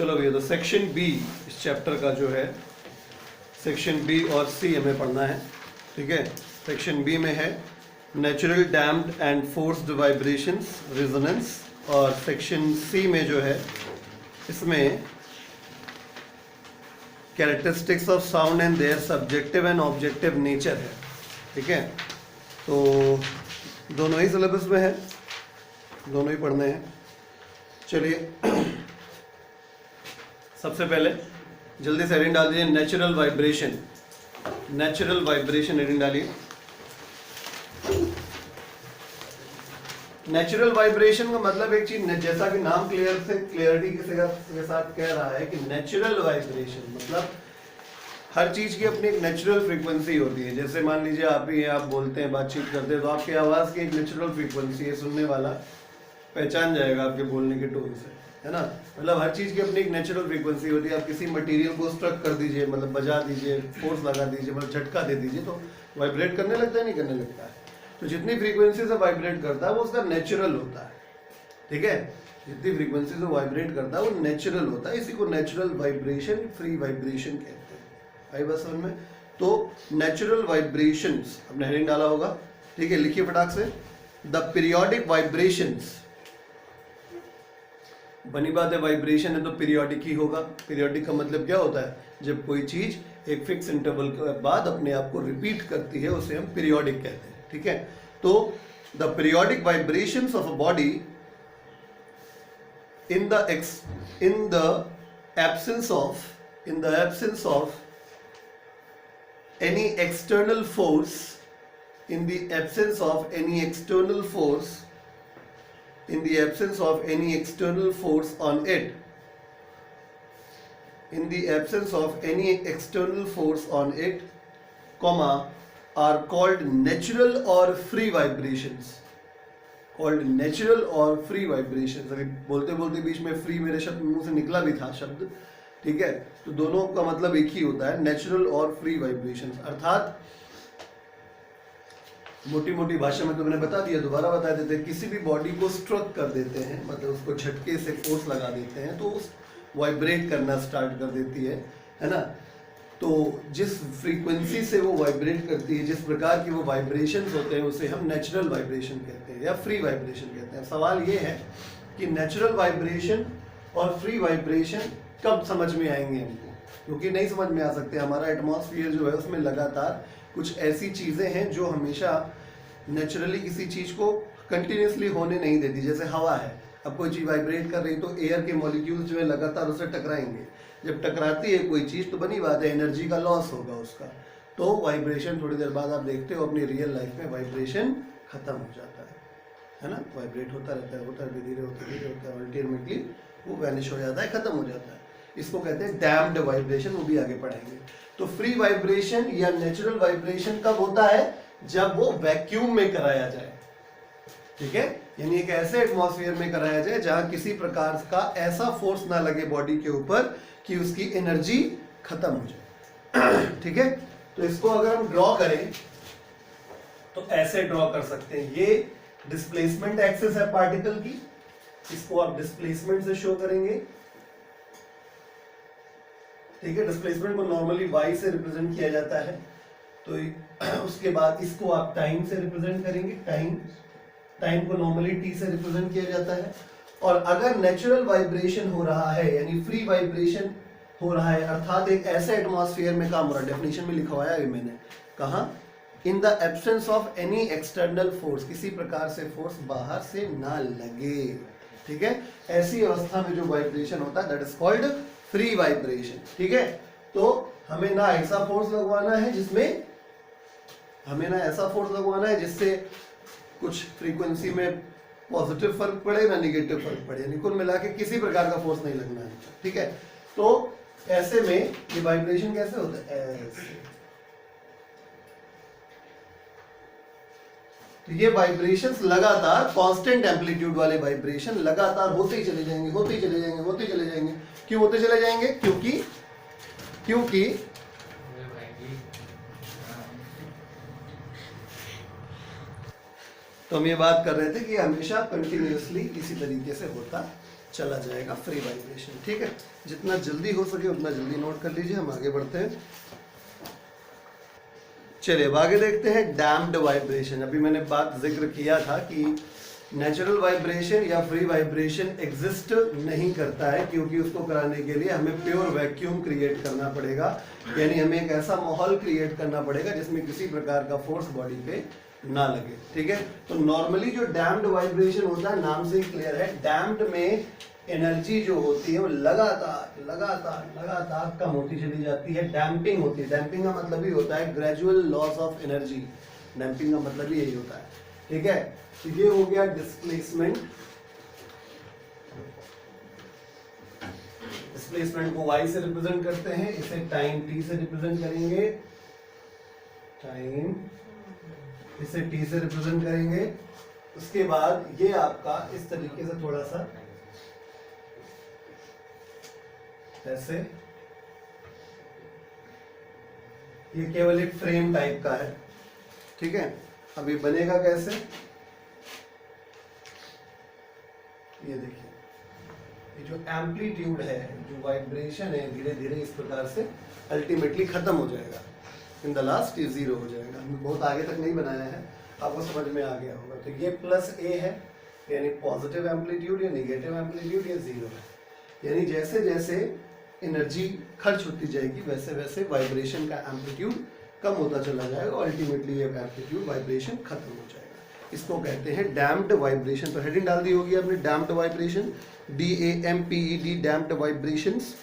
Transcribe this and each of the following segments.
चलो भैया, तो सेक्शन बी इस चैप्टर का जो है, सेक्शन बी और सी हमें पढ़ना है। ठीक है, सेक्शन बी में है natural damped and forced vibrations resonance, और सेक्शन सी में जो है इसमें characteristics of sound and their subjective and objective nature है। ठीक है, तो दोनों ही सिलेबस में है, दोनों ही पढ़ने हैं। चलिए सबसे पहले जल्दी से हेडिंग डाल दीजिए natural vibration. Natural vibration heading डालिए। नेचुरल वाइब्रेशन का मतलब एक चीज, जैसा कि नाम क्लियरिटी के साथ कह रहा है कि नेचुरल वाइब्रेशन मतलब हर चीज की अपनी एक नेचुरल फ्रीक्वेंसी होती है। जैसे मान लीजिए आप ही आप बोलते हैं, बातचीत करते हैं, तो आपकी आवाज की एक नेचुरल फ्रीक्वेंसी है, सुनने वाला पहचान जाएगा आपके बोलने के टोन से, है ना। मतलब हर चीज की अपनी एक नेचुरल फ्रीक्वेंसी होती है। आप किसी मटेरियल को स्ट्रक कर दीजिए, मतलब बजा दीजिए, फोर्स लगा दीजिए, मतलब झटका दे दीजिए, तो वाइब्रेट करने लगता है, नहीं करने लगता है। तो जितनी फ्रीक्वेंसी से वाइब्रेट करता है वो उसका नेचुरल होता है। ठीक है, जितनी फ्रीक्वेंसी से वाइब्रेट करता है वो नेचुरल होता है। इसी को नेचुरल वाइब्रेशन, फ्री वाइब्रेशन कहते हैं। आई बात समझ में? तो नेचुरल वाइब्रेशंस आपने हेडिंग डाला होगा। ठीक है, लिखिए फटाक से। द पीरियोडिक वाइब्रेशंस, बनी बात है वाइब्रेशन है तो पीरियोडिक ही होगा। पीरियोडिक का मतलब क्या होता है? जब कोई चीज एक फिक्स इंटरवल के बाद अपने आप को रिपीट करती है उसे हम पीरियोडिक कहते हैं। ठीक है, तो the periodic vibrations of a body in the absence of any external force, in the absence of any external force on it, in the absence of any external force on it, comma, are called natural or free vibrations. Called natural और free vibrations। अभी बोलते बोलते बीच में free मेरे शब्द मुंह से निकला भी था शब्द। ठीक है, तो दोनों का मतलब एक ही होता है, नेचुरल और फ्री वाइब्रेशंस। अर्थात मोटी मोटी भाषा में तो मैंने बता दिया, दोबारा बता देते हैं। किसी भी बॉडी को स्ट्रक कर देते हैं, मतलब उसको झटके से फोर्स लगा देते हैं, तो उस वाइब्रेट करना स्टार्ट कर देती है ना। तो जिस फ्रीक्वेंसी से वो वाइब्रेट करती है, जिस प्रकार की वो वाइब्रेशंस होते हैं, उसे हम नेचुरल वाइब्रेशन कहते हैं या फ्री वाइब्रेशन कहते हैं। सवाल ये है कि नेचुरल वाइब्रेशन और फ्री वाइब्रेशन कब समझ में आएंगे हमको, क्योंकि नहीं समझ में आ सकते। हमारा एटमॉस्फेयर जो है उसमें लगातार कुछ ऐसी चीज़ें हैं जो हमेशा नेचुरली किसी चीज़ को कंटिन्यूसली होने नहीं देती। जैसे हवा है, अब कोई चीज़ वाइब्रेट कर रही तो एयर के मॉलिक्यूल्स जो है लगातार उससे टकराएंगे। जब टकराती है कोई चीज़ तो बनी बात है एनर्जी का लॉस होगा उसका, तो वाइब्रेशन थोड़ी देर बाद आप देखते हो अपनी रियल लाइफ में वाइब्रेशन खत्म हो जाता है ना। वाइब्रेट होता रहता है, धीरे होता है, अल्टीमेटली वो वैनिश हो जाता है, खत्म हो जाता है। इसको कहते हैं डैम्प्ड वाइब्रेशन, वो भी आगे पढ़ेंगे। तो फ्री वाइब्रेशन या नेचुरल वाइब्रेशन कब होता है? जब वो वैक्यूम में कराया जाए। ठीक है, यानी एक ऐसे एटमॉस्फेयर में कराया जाए जहां किसी प्रकार का ऐसा फोर्स ना लगे बॉडी के ऊपर कि उसकी एनर्जी खत्म हो जाए। ठीक है, तो इसको अगर हम ड्रॉ करें तो ऐसे ड्रॉ कर सकते हैं। ये डिस्प्लेसमेंट एक्सिस है पार्टिकल की, इसको आप डिस्प्लेसमेंट से शो करेंगे। ठीक है, डिस्प्लेसमेंट को नॉर्मली y से रिप्रेजेंट किया जाता है, तो उसके बाद इसको आप टाइम से रिप्रेजेंट करेंगे। टाइम को नॉर्मली t से रिप्रेजेंट किया जाता है। और अगर नेचुरल वाइब्रेशन हो रहा है यानी फ्री वाइब्रेशन हो रहा है, अर्थात एक ऐसे एटमॉस्फेयर में काम हो रहा है, डेफिनेशन में लिखा हुआ है मैंने कहा, in the absence of any external force, किसी प्रकार से फोर्स बाहर से ना लगे। ठीक है, ऐसी अवस्था में जो वाइब्रेशन होता है that is called free vibration. ठीक है, तो हमें ना ऐसा फोर्स लगवाना है जिससे कुछ फ्रीक्वेंसी में पॉजिटिव फर्क पड़े ना निगेटिव फर्क पड़े, यानी कुल मिला के किसी प्रकार का फोर्स नहीं लगना है। ठीक है, तो ऐसे में ये वाइब्रेशन कैसे होता है? ऐसे। तो ये वाइब्रेशंस लगातार कांस्टेंट एम्पलीट्यूड वाले वाइब्रेशन लगातार होते ही चले जाएंगे। क्यों होते चले जाएंगे? क्योंकि तो हम ये बात कर रहे थे कि हमेशा कंटिन्यूअसली इसी तरीके से होता चला जाएगा फ्री वाइब्रेशन। ठीक है, जितना जल्दी हो सके उतना जल्दी नोट कर लीजिए। हम आगे बढ़ते हैं। चलिए अब आगे देखते हैं डैम्प्ड वाइब्रेशन। अभी मैंने बात जिक्र किया था कि नेचुरल वाइब्रेशन या फ्री वाइब्रेशन एग्जिस्ट नहीं करता है, क्योंकि उसको कराने के लिए हमें प्योर वैक्यूम क्रिएट करना पड़ेगा, यानी हमें एक ऐसा माहौल क्रिएट करना पड़ेगा जिसमें किसी प्रकार का फोर्स बॉडी पे ना लगे। ठीक है, तो नॉर्मली जो डैम्प्ड वाइब्रेशन होता है, नाम से ही क्लियर है, डैम्प्ड में एनर्जी जो होती है वो लगातार लगातार लगातार कम होती चली जाती है, डैम्पिंग होती है। डैम्पिंग का मतलब ही होता है gradual loss of energy. Damping का मतलब ही यही होता है। ठीक है, तो ये हो गया डिस्प्लेसमेंट। डिस्प्लेसमेंट को y से रिप्रेजेंट करते हैं, इसे टाइम t से रिप्रेजेंट करेंगे, टाइम इसे t से रिप्रेजेंट करेंगे। उसके बाद ये आपका इस तरीके से थोड़ा सा ऐसे, ये केवल एक फ्रेम टाइप का है। ठीक है, अब ये बनेगा कैसे, ये देखिए, ये जो एम्पलीट्यूड है, जो वाइब्रेशन है, धीरे धीरे इस प्रकार से अल्टीमेटली खत्म हो जाएगा, इन द लास्ट ये जीरो हो जाएगा। हमने बहुत आगे तक नहीं बनाया है, आपको समझ में आ गया होगा। तो ये प्लस ए है, यानी पॉजिटिव एम्पलीट्यूड, या निगेटिव एम्पलीट्यूड, या जीरो है। यानी जैसे जैसे एनर्जी खर्च होती जाएगी वैसे वैसे वाइब्रेशन का एम्पलीट्यूड कम होता चला जाएगा और अल्टीमेटली ये एम्पलीट्यूड वाइब्रेशन खत्म हो जाएगा। इसको कहते हैं डैम्प्ड वाइब्रेशन। तो हेडिंग डाल दी होगी आपने, damped vibration, DAMPED, damped vibrations.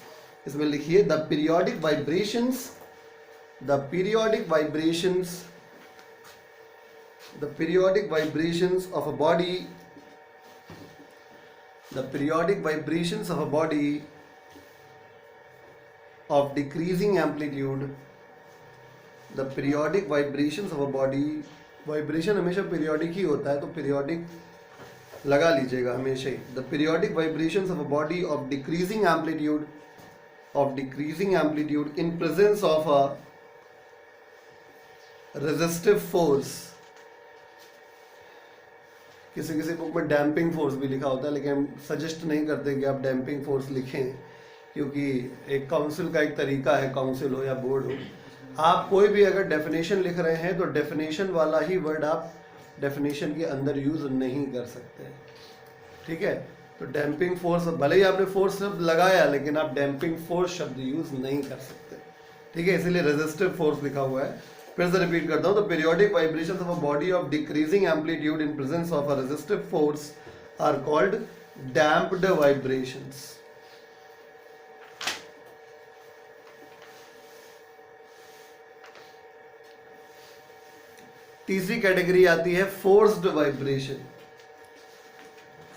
इसमें लिखिए the periodic vibrations, the periodic vibrations, the periodic vibrations of a body, the periodic vibrations of a body of decreasing amplitude, the periodic vibrations of a body, vibration हमेशा periodic ही होता है, तो periodic लगा लीजिएगा हमेशा ही। the periodic vibrations of a body of decreasing amplitude in presence of a resistive force। किसी किसी book में डैम्पिंग फोर्स भी लिखा होता है, लेकिन हम सजेस्ट नहीं करते कि आप डैम्पिंग फोर्स लिखें, क्योंकि एक काउंसिल का एक तरीका है, काउंसिल हो या बोर्ड हो, आप कोई भी अगर डेफिनेशन लिख रहे हैं तो डेफिनेशन वाला ही वर्ड आप डेफिनेशन के अंदर यूज नहीं कर सकते। ठीक है, तो डैम्पिंग फोर्स, भले ही आपने फोर्स शब्द लगाया लेकिन आप डैम्पिंग फोर्स शब्द यूज नहीं कर सकते। ठीक है, इसीलिए रेजिस्टिव फोर्स लिखा हुआ है। फिर से रिपीट करता हूं, तो periodic vibrations of a body of decreasing amplitude in presence of a resistive force are called damped vibrations. तीसरी कैटेगरी आती है फोर्स्ड वाइब्रेशन।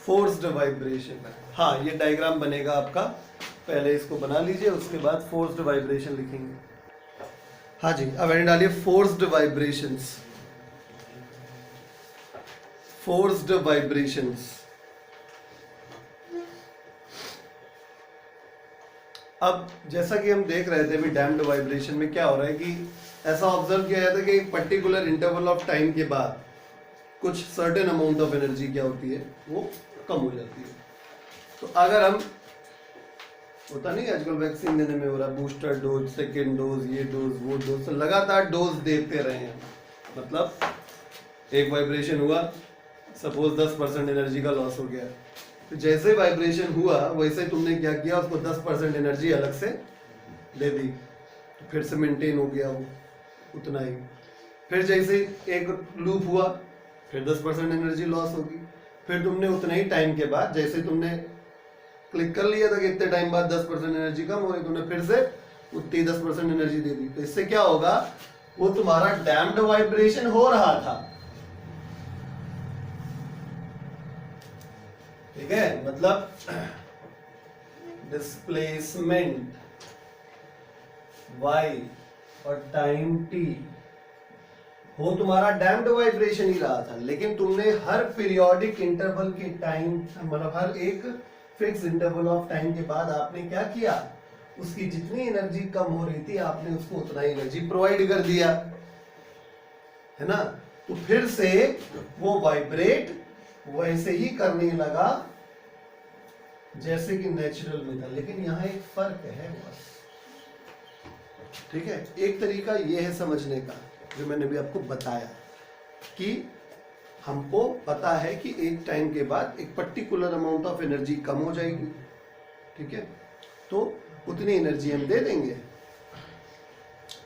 फोर्स्ड वाइब्रेशन, हाँ ये डायग्राम बनेगा आपका, पहले इसको बना लीजिए, उसके बाद फोर्स्ड वाइब्रेशन लिखेंगे। हाँ जी, अब एंड डालिए फोर्स्ड वाइब्रेशंस, फोर्स्ड वाइब्रेशंस। अब जैसा कि हम देख रहे थे अभी डैम्प्ड वाइब्रेशन में क्या हो रहा है कि ऐसा ऑब्जर्व किया जाता है कि एक पर्टिकुलर इंटरवल ऑफ टाइम के बाद कुछ सर्टेन अमाउंट ऑफ एनर्जी क्या होती है, वो कम हो जाती है। तो अगर हम, होता नहीं आजकल वैक्सीन देने में हो रहा, बूस्टर डोज, सेकेंड डोज, ये डोज, वो डोज, तो लगातार डोज देते रहे हैं, मतलब एक वाइब्रेशन हुआ, सपोज 10% एनर्जी का लॉस हो गया, तो जैसे वाइब्रेशन हुआ वैसे तुमने क्या किया, उसको 10% एनर्जी अलग से दे दी, तो फिर से मेंटेन हो गया वो उतना ही। फिर जैसे एक लूप हुआ, फिर 10% एनर्जी लॉस होगी, फिर तुमने उतने ही टाइम के बाद, जैसे तुमने क्लिक कर लिया था कि इतने टाइम बाद 10% एनर्जी कम हो रही, तुमने फिर से उतनी 10% एनर्जी दे दी, तो इससे क्या होगा, वो तुम्हारा डैम्प्ड वाइब्रेशन हो रहा था। ठीक है, मतलब डिस्प्लेसमेंट y और टाइम t वो तुम्हारा डैम्प्ड वाइब्रेशन ही रहा था, लेकिन तुमने हर पीरियोडिक इंटरवल के टाइम, मतलब हर एक फिक्स इंटरवल ऑफ टाइम के बाद आपने क्या किया, उसकी जितनी एनर्जी कम हो रही थी आपने उसको उतना ही एनर्जी प्रोवाइड कर दिया, है ना। तो फिर से वो वाइब्रेट वैसे ही करने लगा जैसे कि नेचुरल में था, लेकिन यहाँ एक फर्क है बस। ठीक है, एक तरीका ये है समझने का जो मैंने भी आपको बताया कि हमको पता है कि एक टाइम के बाद एक पर्टिकुलर अमाउंट ऑफ एनर्जी कम हो जाएगी, ठीक है, तो उतनी एनर्जी हम दे देंगे,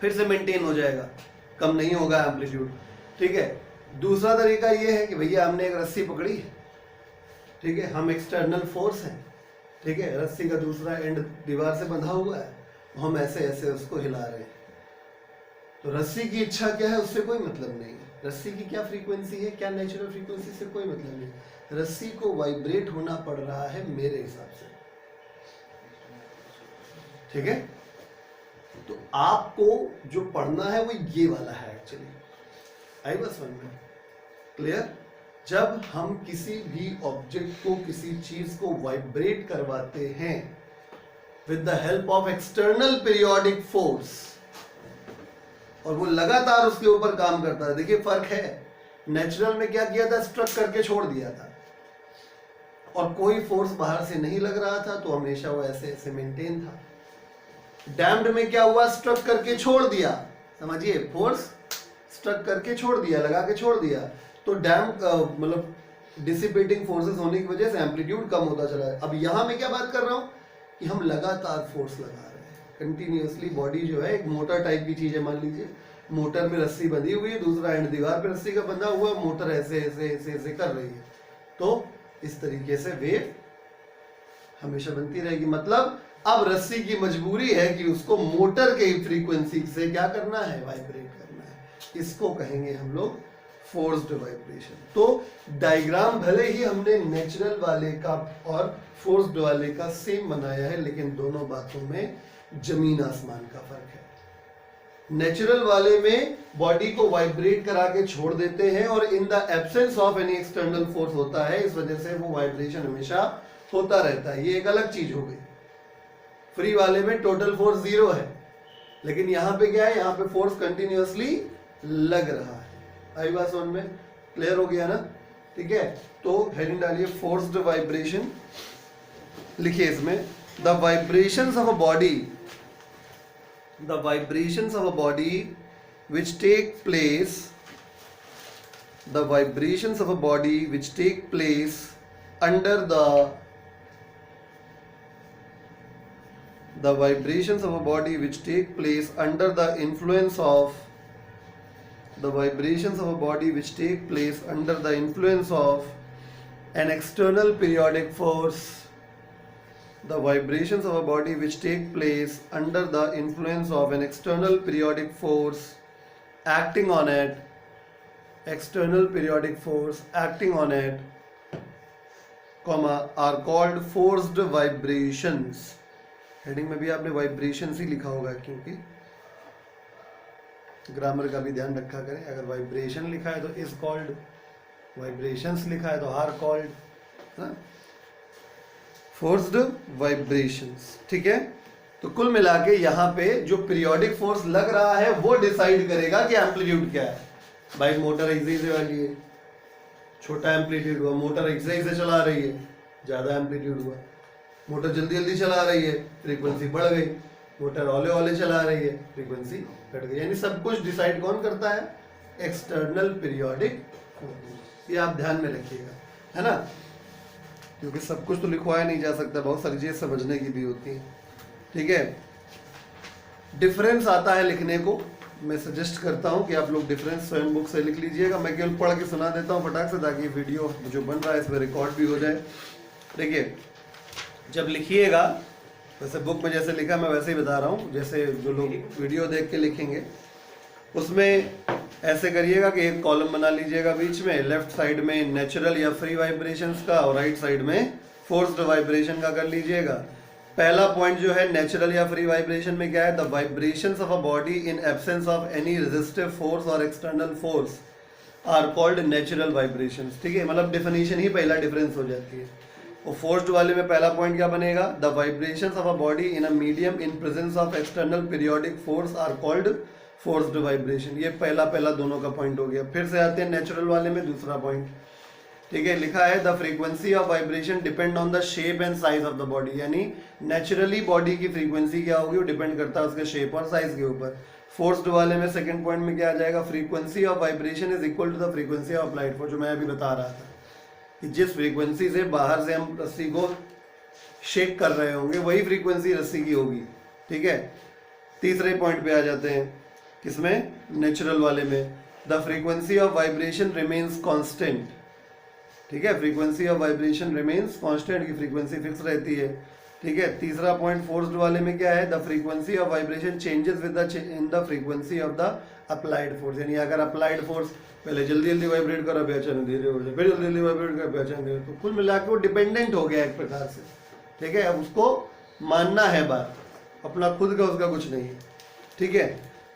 फिर से मेंटेन हो जाएगा, कम नहीं होगा एम्पलीट्यूड। ठीक है, दूसरा तरीका ये है कि भैया हमने एक रस्सी पकड़ी, ठीक है, हम एक्सटर्नल फोर्स हैं, ठीक है, रस्सी का दूसरा एंड दीवार से बंधा हुआ है, हम ऐसे ऐसे उसको हिला रहे हैं, तो रस्सी की इच्छा क्या है उससे कोई मतलब नहीं है, रस्सी की क्या फ्रीक्वेंसी है, क्या नेचुरल फ्रीक्वेंसी से कोई मतलब नहीं, रस्सी को वाइब्रेट होना पड़ रहा है मेरे हिसाब से। ठीक है, तो आपको जो पढ़ना है वो ये वाला है एक्चुअली। आई बस समझ में क्लियर? जब हम किसी भी ऑब्जेक्ट को, किसी चीज को वाइब्रेट करवाते हैं with the help of external periodic force, और वो लगातार उसके ऊपर काम करता है, देखिए फर्क है, नेचुरल में क्या किया था, स्ट्रक करके छोड़ दिया था, और कोई फोर्स बाहर से नहीं लग रहा था, तो हमेशा वो ऐसे ऐसे मेंटेन था। डैम्ड में क्या हुआ, स्ट्रक करके छोड़ दिया, समझिए, फोर्स स्ट्रक करके छोड़ दिया, लगा के छोड़ दिया, तो डैम्ड मतलब डिसिपेटिंग फोर्सेस होने की वजह से एम्पलीट्यूड कम होता चला है। अब यहां मैं क्या बात कर रहा हूं कि हम लगातार फोर्स लगा रहे हैं कंटिन्यूअसली, बॉडी जो है एक मोटर टाइप की चीज है, मान लीजिए मोटर में रस्सी बंधी हुई है, दूसरा एंड दीवार पे रस्सी का बंधा हुआ है, मोटर ऐसे ऐसे ऐसे ऐसे कर रही है, तो इस तरीके से वेव हमेशा बनती रहेगी। मतलब अब रस्सी की मजबूरी है कि उसको मोटर के फ्रीक्वेंसी से क्या करना है, वाइब्रेट करना है, इसको कहेंगे हम लोग फोर्स्ड वाइब्रेशन। तो डायग्राम भले ही हमने नेचुरल वाले का और फोर्स्ड वाले का सेम बनाया है, लेकिन दोनों बातों में जमीन आसमान का फर्क है। नेचुरल वाले में बॉडी को वाइब्रेट करा के छोड़ देते हैं और in the absence of any external force होता है, इस वजह से वो वाइब्रेशन हमेशा होता रहता है, ये एक अलग चीज हो गई। फ्री वाले में टोटल फोर्स 0 है, लेकिन यहां पे क्या है, यहां पे फोर्स कंटिन्यूअसली लग रहा है। आई बात समझ में क्लियर हो गया ना? ठीक है, तो हेडिंग डालिए फोर्स्ड वाइब्रेशन, लिखिए इसमें the vibrations of a body, the vibrations of a body which take place, the vibrations of a body which take place under the vibrations of a body which take place under the influence of, the vibrations of a body which take place under the influence of an external periodic force, the vibrations of a body which take place under the influence of an external periodic force acting on it, external periodic force acting on it, comma, are called forced vibrations. Heading में भी आपने vibrations ही लिखा होगा, क्योंकि grammar का भी ध्यान रखा करें, अगर वाइब्रेशन लिखा है तो इज कॉल्ड, वाइब्रेशंस लिखा है तो आर कॉल्ड, फोर्स्ड वाइब्रेशंस। ठीक है, तो कुल मिला के यहाँ पे जो पीरियोडिक फोर्स लग रहा है वो डिसाइड करेगा कि एम्पलीट्यूड क्या है। बाइक मोटर एक्साइज वाली है, छोटा एम्पलीट्यूड हुआ, मोटर एक्साइज से चला रही है, ज्यादा एम्पलीट्यूड हुआ, मोटर जल्दी जल्दी चला रही है, फ्रीक्वेंसी बढ़ गई, मोटर औले औले चला रही है, फ्रीक्वेंसी घट गई। यानी सब कुछ डिसाइड कौन करता है, एक्सटर्नल पीरियोडिक फोर्स। ये आप ध्यान में रखिएगा, है ना, क्योंकि सब कुछ तो लिखवाया नहीं जा सकता, बहुत सारी चीजें समझने की भी होती है। ठीक है, डिफरेंस आता है लिखने को, मैं सजेस्ट करता हूं कि आप लोग डिफरेंस स्वयं बुक से लिख लीजिएगा, मैं केवल पढ़ के सुना देता हूं फटाक से, ताकि वीडियो जो बन रहा है इसमें रिकॉर्ड भी हो जाए। देखिए, जब लिखिएगा, वैसे बुक में जैसे लिखा मैं वैसे ही बता रहा हूँ, जैसे जो लोग वीडियो देख के लिखेंगे उसमें ऐसे करिएगा कि एक कॉलम बना लीजिएगा, बीच में लेफ्ट साइड में नेचुरल या फ्री वाइब्रेशंस का और राइट साइड में फोर्स्ड वाइब्रेशन का कर लीजिएगा। पहला पॉइंट जो है नेचुरल या फ्री वाइब्रेशन में क्या है, the vibrations of a body in absence of any resistive force और external force are called natural vibrations. ठीक है, मतलब डेफिनेशन ही पहला डिफरेंस हो जाती है। और फोर्स्ड वाले में पहला पॉइंट क्या बनेगा, the vibrations of a body in a medium in presence of external periodic force are called forced vibration. ये पहला दोनों का पॉइंट हो गया। फिर से आते हैं नेचुरल वाले में, दूसरा पॉइंट, ठीक है, लिखा है the frequency of vibration depend on the shape and size of the body, यानी नेचुरली बॉडी की फ्रीक्वेंसी क्या होगी वो डिपेंड करता है उसके शेप और साइज के ऊपर। फोर्स्ड वाले में सेकंड पॉइंट में क्या आ जाएगा, frequency of vibration is equal to the frequency of applied force, जो मैं अभी बता रहा था कि जिस फ्रीक्वेंसी से बाहर से हम रस्सी को शेक कर रहे होंगे वही फ्रीक्वेंसी रस्सी की होगी। ठीक है, तीसरे पॉइंट पे आ जाते हैं, किसमें, नेचुरल वाले में, the frequency of vibration remains constant. ठीक है, frequency of vibration remains constant, की फ्रीक्वेंसी फिक्स रहती है। ठीक है, तीसरा पॉइंट फोर्स्ड वाले में क्या है, the frequency of vibration changes with the in the frequency of the applied force, यानी अगर अप्लाइड फोर्स पहले जल्दी जल्दी वाइब्रेट करा फिर अचानक धीरे हो जाए, फिर जल्दी जल्दी वाइब्रेट करा फिर अचानक धीरे, तो कुल मिला के वो डिपेंडेंट हो गया एक प्रकार से। ठीक है, अब उसको मानना है बात, अपना खुद का उसका कुछ नहीं है। ठीक है,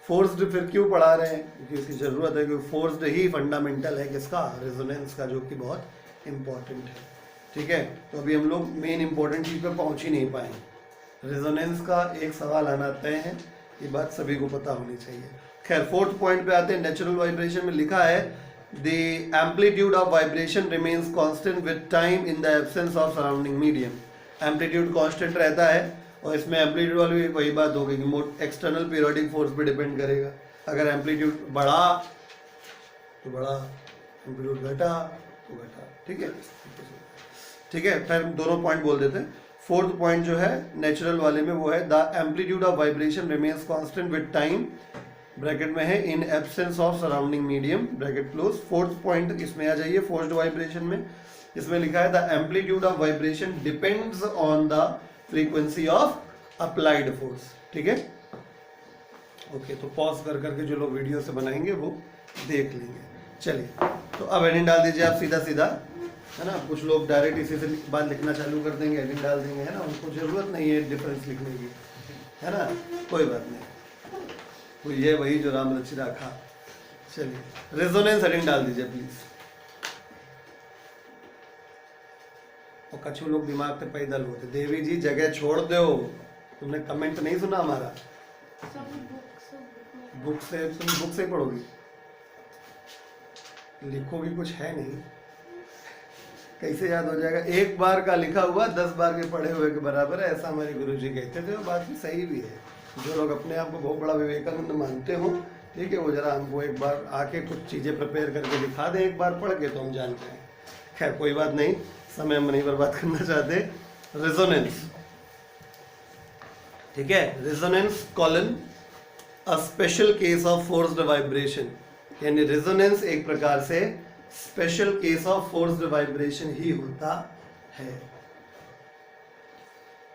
फोर्स्ड फिर क्यों पढ़ा रहे हैं, क्योंकि उसकी जरूरत है, क्योंकि फोर्स्ड ही फंडामेंटल है किसका, रेजोनेंस का, जो कि बहुत इंपॉर्टेंट है। ठीक है, तो अभी हम लोग मेन इंपॉर्टेंट चीज पे पहुंच ही नहीं पाएंगे। रेजोनेंस का एक सवाल आना तय है, ये बात सभी को पता होनी चाहिए। खैर, फोर्थ पॉइंट पे आते हैं, नेचुरल वाइब्रेशन में लिखा है the amplitude of vibration remains constant with time in the absence of surrounding medium. Amplitude constant रहता है और इसमें एम्पलीट्यूड वाली वही बात होगी कि एक्सटर्नल पीरियोडिक फोर्स पे डिपेंड करेगा। अगर एम्पलीट्यूड बढ़ा तो बढ़ा, एम्पलीट्यूड घटा तो घटा। ठीक है, ठीक है, फिर दोनों पॉइंट बोल देते हैं। फोर्थ पॉइंट जो है नेचुरल वाले में वो है the amplitude of vibration remains constant with time, bracket में है, इन absence of surrounding medium, bracket close. Fourth point इसमें आ जाइए, फोर्स्ड वाइब्रेशन में, इसमें लिखा है the amplitude of vibration depends on the frequency of applied force. ठीक है, ओके, तो पॉज कर करके जो लोग वीडियो से बनाएंगे वो देख लेंगे। चलिए, तो अब हेडिंग डाल दीजिए आप सीधा सीधा, है ना। कुछ लोग डायरेक्ट इसी से बात लिखना चालू कर देंगे, हेडिंग डाल देंगे, है ना, उनको जरूरत नहीं है डिफरेंस लिखने की, है ना, कोई बात नहीं, तो ये वही जो राम रचि रखा। चलिए, रेजोनेंस हेडिंग डाल दीजिए प्लीज। और कछु लोग दिमाग पे पैदल होते, देवी जी जगह छोड़ दो, तुमने कमेंट नहीं सुना हमारा, बुक से, तुम बुक से पढ़ोगी, लिखोगी कुछ है नहीं, कैसे याद हो जाएगा। एक बार का लिखा हुआ 10 बार के पढ़े हुए के बराबर है, ऐसा हमारे गुरुजी कहते थे, और बात भी सही भी है। जो लोग अपने आप को बहुत बड़ा विवेकानंद मानते हो, ठीक है, वो जरा हमको एक बार आके कुछ चीजें प्रिपेयर करके दिखा दे, एक बार पढ़ के, तो हम जानते हैं। खैर कोई बात नहीं, समय हम नहीं बर्बाद करना चाहते। रेजोनेंस, ठीक है, resonance called a special case of forced vibration, यानी रेजोनेंस एक प्रकार से special case of forced vibration ही होता है।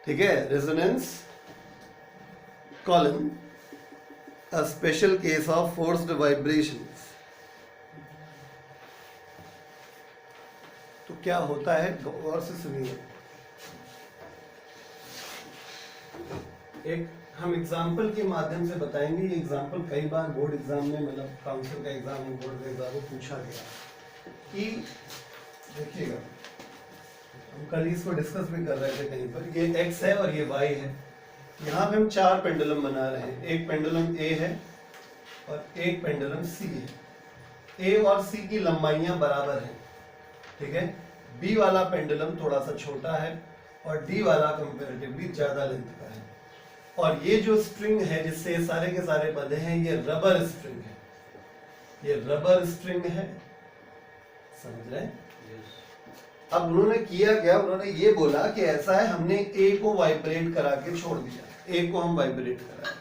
ठीक है, resonance called a special case of forced vibration. तो क्या होता है, गौर से सुनिए। एक हम एग्जाम्पल के माध्यम से बताएंगे। ये एग्जाम्पल कई बार बोर्ड एग्जाम में, मतलब काउंसिल का एग्जाम, बोर्ड का एग्जाम में पूछा गया कि देखिएगा, हम कल इसको डिस्कस भी कर रहे थे कहीं पर, ये x है और ये y है। यहाँ पे हम 4 पेंडुलम बना रहे हैं, एक पेंडुलम A है और एक पेंडुलम C है। A और C की लंबाइयां बराबर हैं, ठीक है। B वाला पेंडुलम थोड़ा सा छोटा है और D वाला कंपैरेटिवली ज्यादा लेंथ का है। और ये जो स्ट्रिंग है जिससे सारे के सारे बंधे हैं, ये रबर स्ट्रिंग है, ये रबर स्ट्रिंग है, समझ रहे हैं? अब उन्होंने किया क्या, उन्होंने ये बोला कि ऐसा है, हमने ए को वाइब्रेट करा के छोड़ दिया, ए को हम वाइब्रेट करा दिया,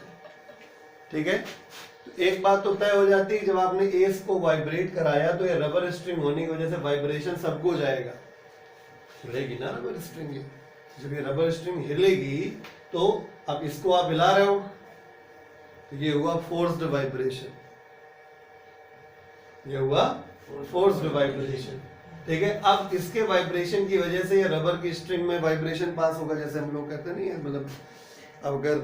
ठीक है। तो एक बात तो तय हो जाती है, जब आपने ए को वाइब्रेट कराया तो ये रबर स्ट्रिंग होने की वजह से वाइब्रेशन सबको जाएगा, हिलेगी ना रबर स्ट्रिंग। जब ये रबर स्ट्रिंग हिलेगी तो अब इसको आप हिला रहे हो, तो ये हुआ फोर्स्ड वाइब्रेशन, ये हुआ फोर्स्ड वाइब्रेशन, ठीक है। अब इसके वाइब्रेशन की वजह से ये रबर की स्ट्रिंग में वाइब्रेशन पास होगा, जैसे हम लोग कहते नहीं है, मतलब अब अगर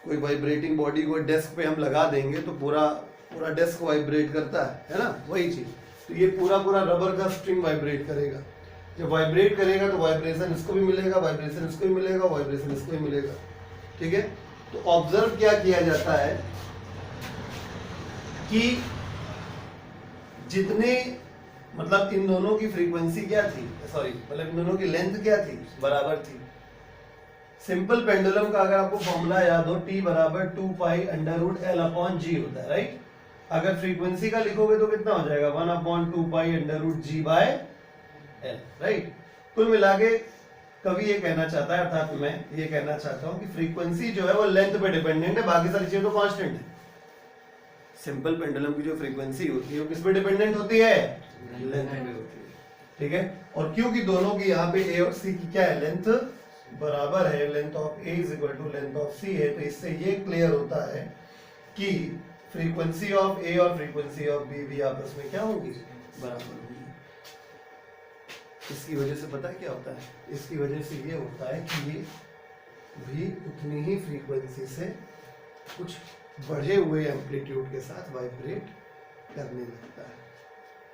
कोई वाइब्रेटिंग बॉडी को डेस्क पे हम लगा देंगे तो पूरा पूरा डेस्क वाइब्रेट करता है ना, वही चीज। तो ये पूरा पूरा रबर का स्ट्रिंग वाइब्रेट करेगा, जब वाइब्रेट करेगा तो वाइब्रेशन इसको भी मिलेगा, वाइब्रेशन इसको भी मिलेगा, वाइब्रेशन इसको भी मिलेगा, ठीक है। तो ऑब्जर्व क्या किया जाता है कि जितने मतलब इन दोनों की फ्रीक्वेंसी क्या थी, सॉरी मतलब इन दोनों की लेंथ क्या थी, बराबर थी। सिंपल पेंडुलम का अगर आपको फॉर्मूला याद हो, T बराबर 2 pi under root L upon G होता है, राइट। अगर फ्रीक्वेंसी का लिखोगे तो कितना हो जाएगा, 1 upon 2 pi under root G by L, right. कुल मिला के कवि ये कहना चाहता है, अर्थात मैं ये कहना चाहता हूं कि फ्रीक्वेंसी जो है वो लेंथ पे डिपेंडेंट है, बाकी सारी चीजें तो कांस्टेंट है। सिंपल पेंडुलम की जो फ्रीक्वेंसी होती है वो किस पे डिपेंडेंट होती है, लेंथ पे होती है, ठीक है। और क्योंकि दोनों की यहाँ पे A और C की क्या है, लेंथ बराबर है, length of A is equal to length of C है, तो इससे ये क्लियर होता है कि फ्रीक्वेंसी ऑफ A और फ्रीक्वेंसी ऑफ B भी आपस में क्या होगी, बराबर होगी। इसकी वजह से पता है क्या होता है, इसकी वजह से ये होता है कि ये भी उतनी ही फ्रीक्वेंसी से कुछ बढ़े हुए एम्पलीट्यूड के साथ वाइब्रेट करने लगता है।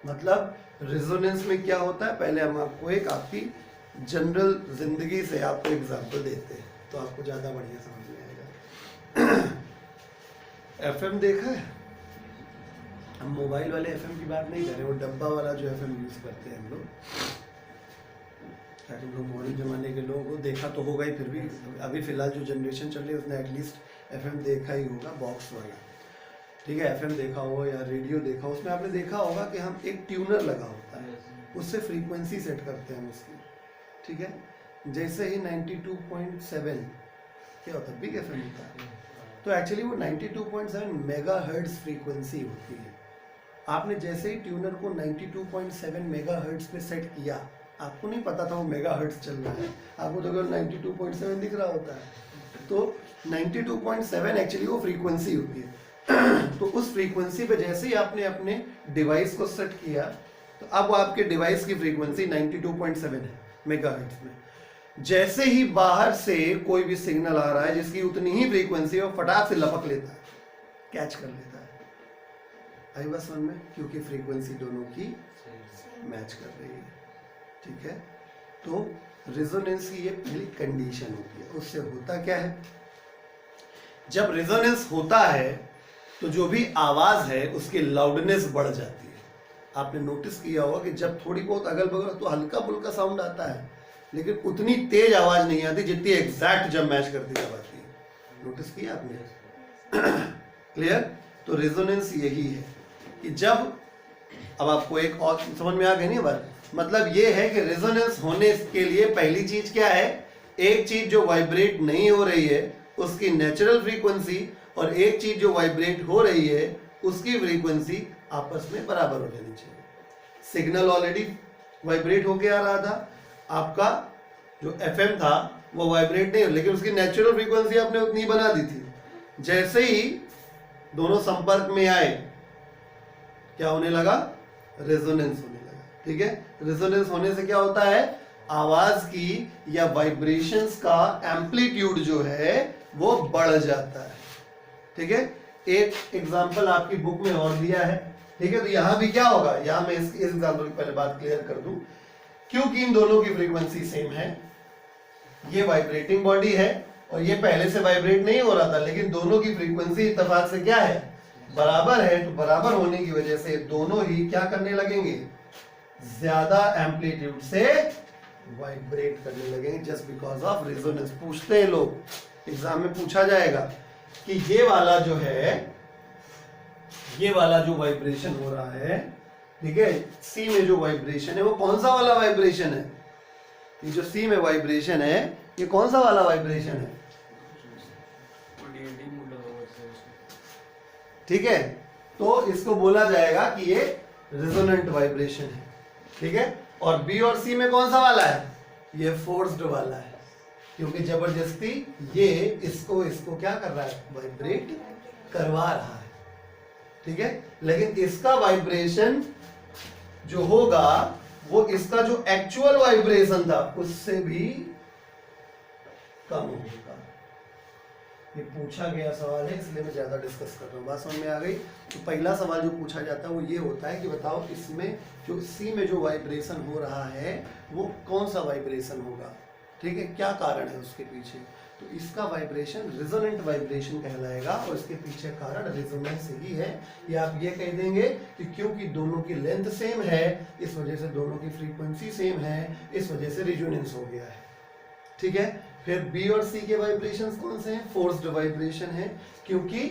मतलब रिजोनेंस में क्या होता है, पहले हम आपको एक आपकी जनरल जिंदगी से आपको एग्जांपल देते हैं तो आपको ज्यादा बढ़िया समझ में आएगा। एफएम देखा है, हम मोबाइल वाले एफएम की बात नहीं कर रहे, वो डब्बा वाला जो एफएम यूज करते हैं हम लोग, तुम लोग मॉडर्न जमाने के लोगों को देखा तो होगा ही, फिर भी अभी फिलहाल जो जनरेशन चल रही है उसने एटलीस्ट एफएम देखा ही होगा, बॉक्स वाला, ठीक है। एफएम देखा हो या रेडियो देखा हो, उसमें आपने देखा होगा कि हम एक ट्यूनर लगा होता है, उससे फ्रीक्वेंसी सेट करते हैं उसकी, ठीक है। जैसे ही 92.7 क्या होता है, बिग एफएम होता है, तो एक्चुअली वो 92.7 मेगाहर्ट्ज फ्रीक्वेंसी होती है। आपने जैसे ही ट्यूनर को 92.7 मेगाहर्ट्ज पे सेट किया, आपको नहीं पता था वो मेगाहर्ट्ज चल रहा है, आपको तो 92.7 दिख रहा होता है, तो 92.7 एक्चुअली वो फ्रीक्वेंसी होती है। तो उस फ्रीक्वेंसी पे जैसे ही आपने अपने डिवाइस को सेट किया, तो अब आपके डिवाइस की फ्रीक्वेंसी 92.7 है मेगाहर्ट्ज में। जैसे ही बाहर से कोई भी सिग्नल आ रहा है जिसकी उतनी ही फ्रीक्वेंसी है, वो फटाक से लपक लेता है, कैच कर लेता है। आई बात समझ में, क्योंकि फ्रीक्वेंसी दोनों की मैच कर रही है, ठीक है। तो रिजोनेंस की ये पहली कंडीशन होती है। उससे होता क्या है, जब रिजोनेंस होता है तो जो भी आवाज है उसकी लाउडनेस बढ़ जाती है। आपने नोटिस किया होगा कि जब थोड़ी बहुत अगल बगल तो हल्का फुल्का साउंड आता है, लेकिन उतनी तेज आवाज नहीं आती जितनी एग्जैक्ट जब मैच करती जब आती है। नोटिस किया आपने? क्लियर? तो रिजोनेंस यही है कि जब, अब आपको एक और समझ में आ गई नहीं बात, मतलब ये है कि रेजोनेंस होने के लिए पहली चीज क्या है, एक चीज जो वाइब्रेट नहीं हो रही है उसकी नेचुरल फ्रीक्वेंसी और एक चीज जो वाइब्रेट हो रही है उसकी फ्रीक्वेंसी आपस में बराबर हो जानी चाहिए। सिग्नल ऑलरेडी वाइब्रेट होके आ रहा था, आपका जो एफएम था वो वाइब्रेट नहीं, लेकिन उसकी नेचुरल फ्रीक्वेंसी आपने उतनी बना दी थी। जैसे ही दोनों संपर्क में आए, क्या होने लगा, रेजोनेंस होने लगा, ठीक है। रेजोनेंस होने से क्या होता है, आवाज की या वाइब्रेशंस का एम्पलीट्यूड जो है वो बढ़ जाता है, ठीक है। एक एग्जांपल आपकी बुक में और दिया है, ठीक है। तो यहां भी क्या होगा, यहां मैं इस एग्जांपल की पहले बात क्लियर कर दूं, क्योंकि इन दोनों की फ्रीक्वेंसी सेम है, ये वाइब्रेटिंग बॉडी है और ये पहले से वाइब्रेट नहीं हो रहा था, लेकिन दोनों की फ्रीक्वेंसी इत्तेफाक से क्या है, बराबर है। तो बराबर होने की वजह से दोनों ही क्या करने लगेंगे, ज्यादा एम्पलीट्यूड से वाइब्रेट करने लगेंगे, जस्ट बिकॉज ऑफ रेजोनेंस। पूछते हैं लोग, एग्जाम में पूछा जाएगा कि ये वाला जो है, ये वाला जो वाइब्रेशन हो रहा है, ठीक है, सी में जो वाइब्रेशन है वो कौन सा वाला वाइब्रेशन है, ये जो सी में वाइब्रेशन है ये कौन सा वाला वाइब्रेशन है, ठीक है। तो इसको बोला जाएगा कि ये रेजोनेंट वाइब्रेशन है, ठीक है। और बी और सी में कौन सा वाला है, ये फोर्स्ड वाला है, क्योंकि जबरदस्ती ये इसको क्या कर रहा है, वाइब्रेट करवा रहा है, ठीक है। लेकिन इसका वाइब्रेशन जो होगा वो इसका जो एक्चुअल वाइब्रेशन था उससे भी कम होगा। ये पूछा गया सवाल है, इसलिए मैं ज्यादा डिस्कस कर रहा हूँ, बात समझ में आ गई। तो पहला सवाल जो पूछा जाता है वो ये होता है कि बताओ इसमें जो सी में जो वाइब्रेशन हो रहा है वो कौन सा वाइब्रेशन होगा, ठीक है, क्या कारण है उसके पीछे। तो इसका वाइब्रेशन रिजोनेंट वाइब्रेशन कहलाएगा और इसके पीछे कारण रिजोनेंस ही है। या आप ये कह देंगे कि क्योंकि दोनों की लेंथ सेम है इस वजह से दोनों की फ्रीक्वेंसी सेम है, इस वजह से रिजोनेंस हो गया है। ठीक है, फिर बी और सी के वाइब्रेशंस कौन से हैं? फोर्स्ड वाइब्रेशन है, क्योंकि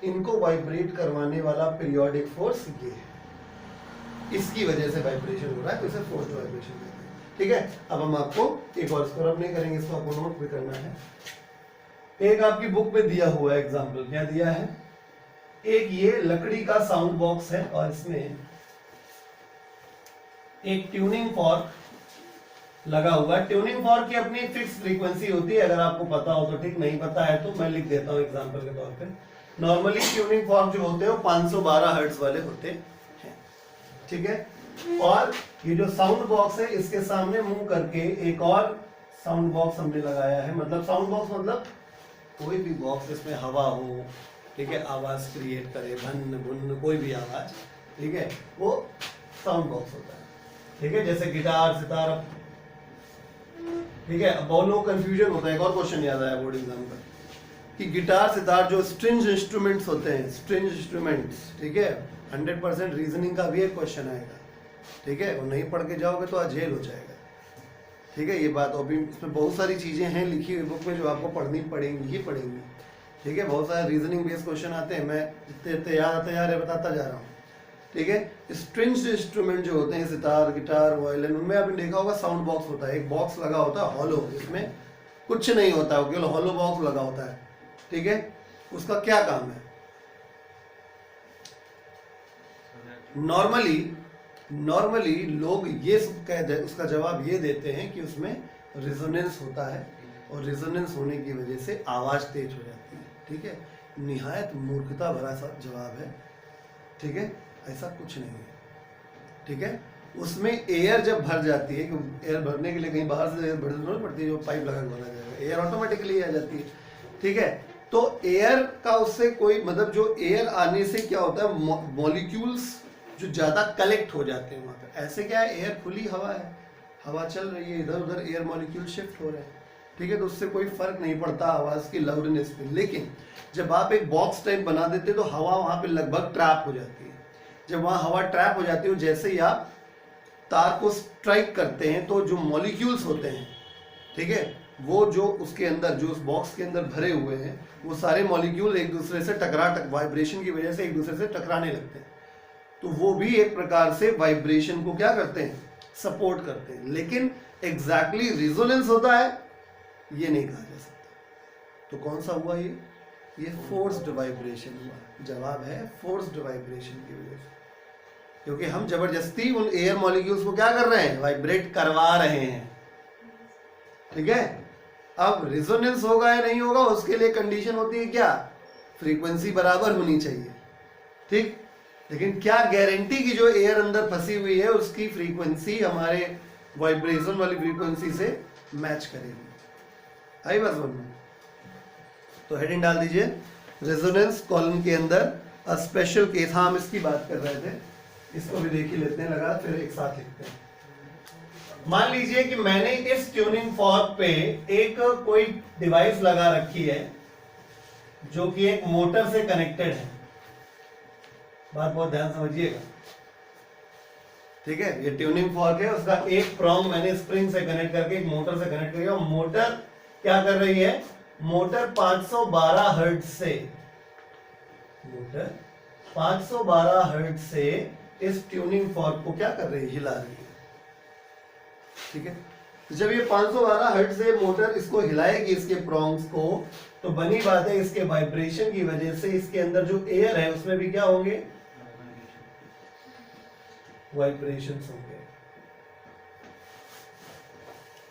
इनको वाइब्रेट करवाने वाला पीरियोडिक फोर्स ये है, इसकी वजह से वाइब्रेशन हो रहा है, तो इसे फोर्स्ड वाइब्रेशन कहते हैं। ठीक है, अब हम आपको एक और स्क्रब नहीं करेंगे, इसको आपको नोट भी करना है। एक आपकी बुक में दिया हुआ है एग्जाम्पल, क्या दिया है? एक ये लकड़ी का साउंड बॉक्स है और इसमें एक ट्यूनिंग फॉर्क लगा हुआ है। ट्यूनिंग फॉर्क की अपनी फिक्स फ्रीक्वेंसी होती है, अगर आपको पता हो तो ठीक, नहीं पता है तो मैं लिख देता हूं एग्जांपल के तौर पे। नॉर्मली ट्यूनिंग फॉर्क जो होते हैं वो 512 हर्ट्ज वाले होते हैं। ठीक है, और ये जो साउंड बॉक्स है इसके सामने मुंह करके एक और साउंड बॉक्स हमने लगाया है। मतलब साउंड बॉक्स मतलब कोई भी बॉक्स जिसमें हवा हो, ठीक है, आवाज क्रिएट करे, भन्न भुन्न कोई भी आवाज, ठीक है, वो साउंड बॉक्स होता है। ठीक है, जैसे गिटार, सितार। ठीक है, अब बहुत लोग कंफ्यूजन होता है। एक और क्वेश्चन याद आया बोर्ड एग्जाम का कि गिटार, सितार जो स्ट्रिंज इंस्ट्रूमेंट्स होते हैं, स्ट्रिंज इंस्ट्रूमेंट्स, ठीक है, 100% रीजनिंग का भी एक क्वेश्चन आएगा। ठीक है, वो नहीं पढ़ के जाओगे तो आज जेल हो जाएगा। ठीक है, ये बात अभी इसमें बहुत सारी चीजें हैं लिखी हुई बुक में जो आपको पढ़नी पड़ेंगी ही पड़ेंगी। ठीक है, बहुत सारे रीजनिंग बेस्ड क्वेश्चन आते हैं, मैं जितने याद है बताता जा रहा हूँ। ठीक है, स्ट्रिंग्ड इंस्ट्रूमेंट जो होते हैं, सितार, गिटार, वायलिन, उनमें आपने देखा होगा साउंड बॉक्स होता है, एक बॉक्स लगा होता है हॉलो, इसमें कुछ नहीं होता है, केवल हॉलो बॉक्स लगा होता है। ठीक है, उसका क्या काम है? नॉर्मली लोग ये कहते हैं, उसका जवाब ये देते हैं कि उसमें रिजोनेंस होता है और रिजोनेंस होने की वजह से आवाज तेज हो जाती है। ठीक है, निहायत मूर्खता भरा सा जवाब है। ठीक है, ऐसा कुछ नहीं है। ठीक है, उसमें एयर जब भर जाती है, एयर भरने के लिए कहीं बाहर से एयर भरनी नहीं पड़ती है, जो पाइप लगा भरा जाएगा, एयर ऑटोमेटिकली आ जाती है। ठीक है, तो एयर का उससे कोई मतलब, जो एयर आने से क्या होता है, मॉलिक्यूल्स जो ज्यादा कलेक्ट हो जाते हैं वहां पर। ऐसे क्या है, एयर खुली हवा है, हवा चल रही है, इधर उधर एयर मॉलिक्यूल शिफ्ट हो रहे हैं। ठीक है, तो उससे कोई फर्क नहीं पड़ता आवाज की लाउडनेस पे। लेकिन जब आप एक बॉक्स टाइप बना देते तो हवा वहां पे लगभग ट्रैप हो जाती है। जब वहां हवा ट्रैप हो जाती है, जैसे ही आप तार को स्ट्राइक करते हैं तो जो मॉलिक्यूल्स होते हैं, ठीक है, वो जो उसके अंदर, जो उस बॉक्स के अंदर भरे हुए हैं, वो सारे मॉलिक्यूल एक दूसरे से वाइब्रेशन की वजह से एक दूसरे से टकराने लगते हैं। तो वो भी एक प्रकार से वाइब्रेशन को क्या करते हैं, सपोर्ट करते हैं। लेकिन एग्जैक्टली रिजोनेंस होता है ये नहीं कहा जा सकता। तो कौन सा हुआ ये फोर्स्ड वाइब्रेशन हुआ। जवाब है फोर्स्ड वाइब्रेशन की वजह से, क्योंकि हम जबरदस्ती उन एयर मॉलिक्यूल्स को क्या कर रहे हैं, वाइब्रेट करवा रहे हैं। ठीक है, अब रिजोनेंस होगा या नहीं होगा उसके लिए कंडीशन होती है क्या, फ्रीक्वेंसी बराबर होनी चाहिए। ठीक, लेकिन क्या गारंटी की जो एयर अंदर फंसी हुई है उसकी फ्रीक्वेंसी हमारे वाइब्रेशन वाली फ्रीक्वेंसी से मैच करेगी। आई बात समझ में? तो हेडिंग डाल दीजिए, रेजोनेंस कॉलम के अंदर अ स्पेशल केस। हाँ, हम इसकी बात कर रहे थे, इसको भी देख ही लेते हैं, लगा फिर एक साथ लिखते हैं। मान लीजिए कि मैंने इस ट्यूनिंग फॉर्क पे एक कोई डिवाइस लगा रखी है जो कि एक मोटर से कनेक्टेड है। बात बहुत ध्यान समझिएगा। ठीक है, ये ट्यूनिंग फॉर्क है, उसका एक प्रॉन्ग मैंने स्प्रिंग से कनेक्ट करके एक मोटर से कनेक्ट किया। मोटर क्या कर रही है, मोटर 512 हर्ट्ज से, मोटर 512 हर्ट्ज से इस ट्यूनिंग फॉर्क को क्या कर रही है, हिला रही है। ठीक है, तो जब ये 512 हर्ट्ज से मोटर इसको हिलाएगी, इसके प्रॉन्ग्स को, तो बनी बात है इसके वाइब्रेशन की वजह से इसके अंदर जो एयर है उसमें भी क्या होंगे, वाइब्रेशंस होंगे।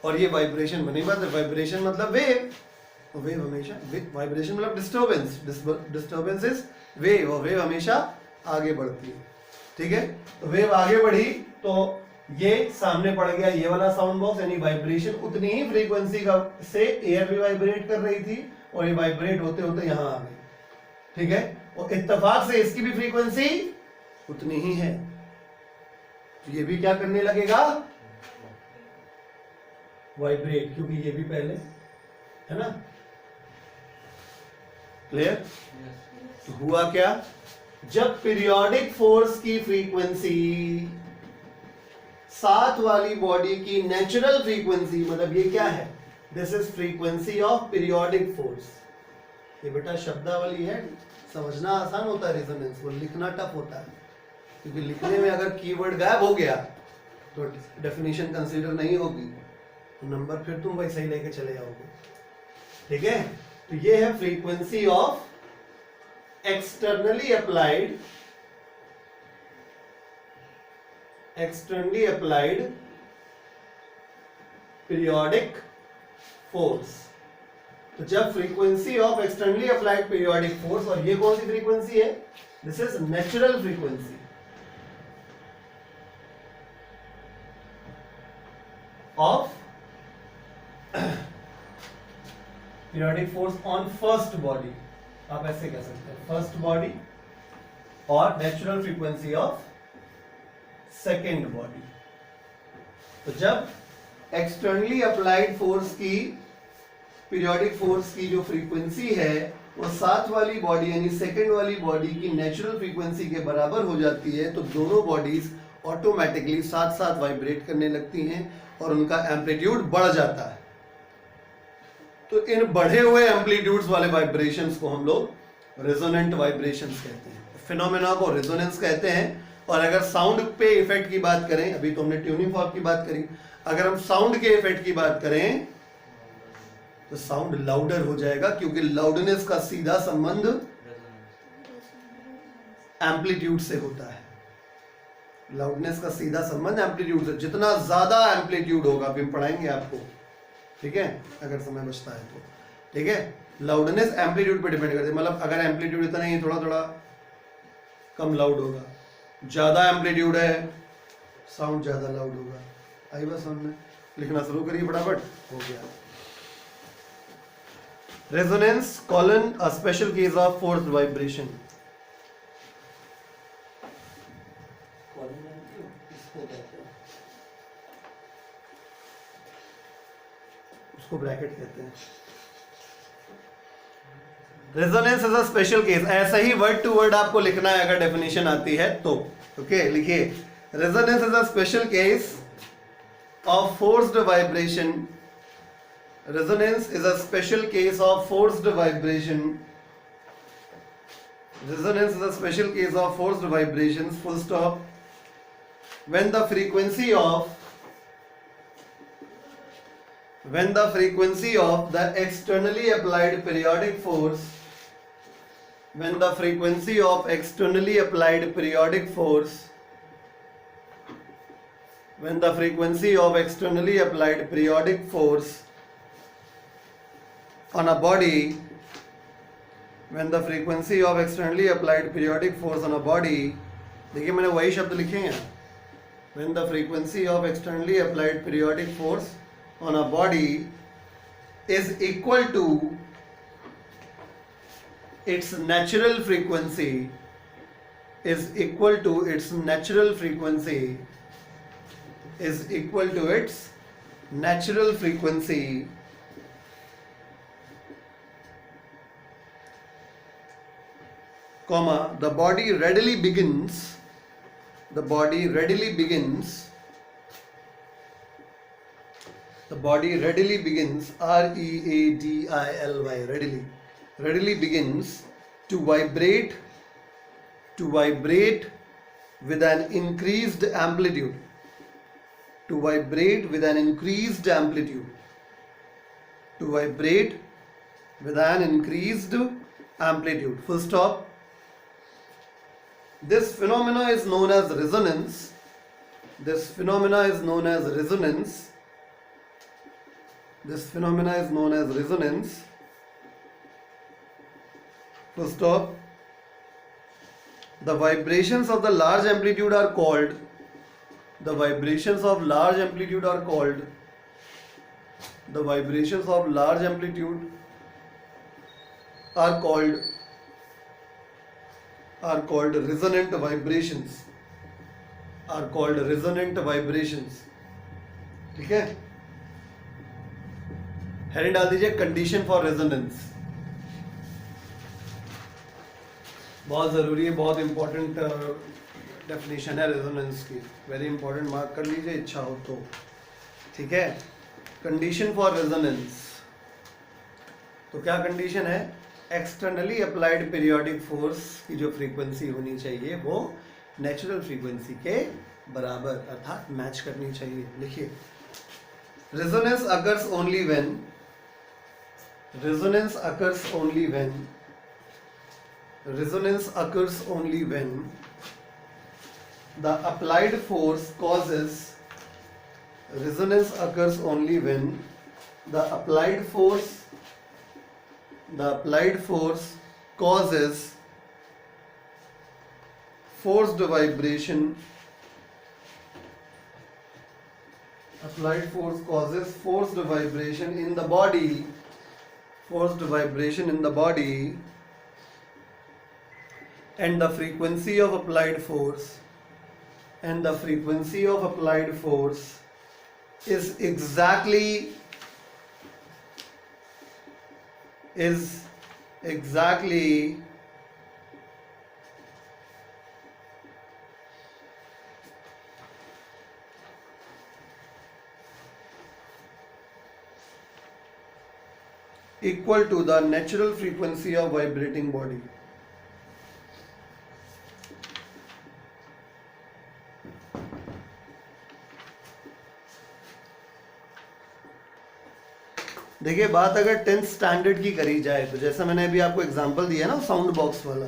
और ये वाइब्रेशन बनी बात है, वाइब्रेशन मतलब वेव, वेव हमेशा, वाइब्रेशन मतलब डिस्टर्बेंस इज वेव, और वेव हमेशा आगे बढ़ती है। ठीक है, तो वेव आगे बढ़ी तो ये सामने पड़ गया ये वाला साउंड बॉक्स, यानी वाइब्रेशन उतनी ही फ्रीक्वेंसी का से एयर भी वाइब्रेट कर रही थी और ये वाइब्रेट होते होते यहां आ गई। ठीक है, और इत्तेफाक से इसकी भी फ्रीक्वेंसी उतनी ही है, तो ये भी क्या करने लगेगा, वाइब्रेट, क्योंकि ये भी पहले है ना। क्लियर? तो हुआ क्या, जब पीरियोडिक फोर्स की फ्रीक्वेंसी साथ वाली बॉडी की नेचुरल फ्रीक्वेंसी, मतलब ये क्या है, this is frequency of periodic force. ये बेटा शब्दावली है, समझना आसान होता है रेजोनेंस, वो लिखना टफ होता है, क्योंकि लिखने में अगर कीवर्ड गायब हो गया तो डेफिनेशन कंसीडर नहीं होगी, तो नंबर फिर तुम वैसे ही लेके चले जाओगे। ठीक है, तो ये है frequency of externally applied periodic force. तो जब frequency of externally applied periodic force, और ये कौन सी फ्रीक्वेंसी है, this is natural frequency of periodic force on first body, आप ऐसे कह सकते हैं फर्स्ट बॉडी, और natural frequency of second body. तो जब एक्सटर्नली अप्लाइड फोर्स की, पीरियोडिक फोर्स की जो फ्रीक्वेंसी है वो साथ वाली बॉडी यानी सेकेंड वाली बॉडी की नेचुरल फ्रीक्वेंसी के बराबर हो जाती है, तो दोनों बॉडीज ऑटोमेटिकली साथ साथ वाइब्रेट करने लगती हैं और उनका एम्पलीट्यूड बढ़ जाता है। तो इन बढ़े हुए एम्पलीट्यूड्स वाले वाइब्रेशंस को हम लोग रेजोनेंट वाइब्रेशंस कहते हैं, फिनोमेना को रेजोनेंस कहते हैं। और अगर साउंड पे इफेक्ट की बात करें, अभी तो हमने ट्यूनिंग फॉर्क की बात करी, अगर हम साउंड के इफेक्ट की बात करें तो साउंड लाउडर हो जाएगा, क्योंकि लाउडनेस का सीधा संबंध एम्पलीट्यूड से होता है। लाउडनेस का सीधा संबंध एम्पलीट्यूड से, जितना ज्यादा एम्पलीट्यूड होगा, अभी हम पढ़ाएंगे आपको, ठीक है, अगर समय बचता है तो, ठीक है। लाउडनेस एम्पलीट्यूड पे डिपेंड करती है, मतलब अगर एम्पलीट्यूड इतना ही थोड़ा थोड़ा कम लाउड होगा, ज्यादा एम्पलीट्यूड है साउंड ज्यादा लाउड होगा। आई बात समझ में? लिखना शुरू करिए फटाफट, हो गया। Resonance called a special case of forced vibration. उसको ब्रैकेट कहते हैं। Resonance is a special case, ऐसा ही वर्ड टू वर्ड आपको लिखना है अगर डेफिनेशन आती है तो। ओके, लिखिए, resonance is a special case of forced vibration. Resonance is a special case of forced vibration. Resonance is a special case of forced vibrations, full stop. When the frequency of the externally applied periodic force, when the frequency of externally applied periodic force, when the frequency of externally applied periodic force on a body, when the frequency of externally applied periodic force on a body, देखिए मैंने वही शब्द लिखे हैं, when the frequency of externally applied periodic force on a body is equal to its natural frequency, is equal to its natural frequency, is equal to its natural frequency, comma, the body readily begins, the body readily begins, R-E-A-D-I-L-Y, readily begins to vibrate with an increased amplitude, to vibrate with an increased amplitude, to vibrate with an increased amplitude, full stop. This phenomena is known as resonance. This phenomena is known as resonance. This phenomena is known as resonance. Full stop. The vibrations of the large amplitude are called, the vibrations of large amplitude are called, the vibrations of large amplitude are called resonant vibrations, are called resonant vibrations. ठीक है, heading डाल दीजिए condition for resonance. बहुत ज़रूरी है, बहुत important definition है resonance की, वेरी इंपॉर्टेंट, मार्क कर लीजिए इच्छा हो तो, ठीक है। कंडीशन फॉर रेजोनेंस, तो क्या कंडीशन है, एक्सटर्नली अप्लाइड पीरियोडिक फोर्स की जो फ्रीक्वेंसी होनी चाहिए वो नेचुरल फ्रीक्वेंसी के बराबर अर्थात मैच करनी चाहिए। लिखिए, resonance occurs only when, resonance occurs only when, resonance occurs only when the applied force causes, resonance occurs only when the applied force causes forced vibration, applied force causes forced vibration in the body, forced vibration in the body, and the frequency of applied force, and the frequency of applied force is exactly equal to the natural frequency of vibrating body. देखिए, बात अगर 10th standard की करी जाए तो जैसा मैंने अभी आपको एग्जांपल दिया ना साउंड बॉक्स वाला,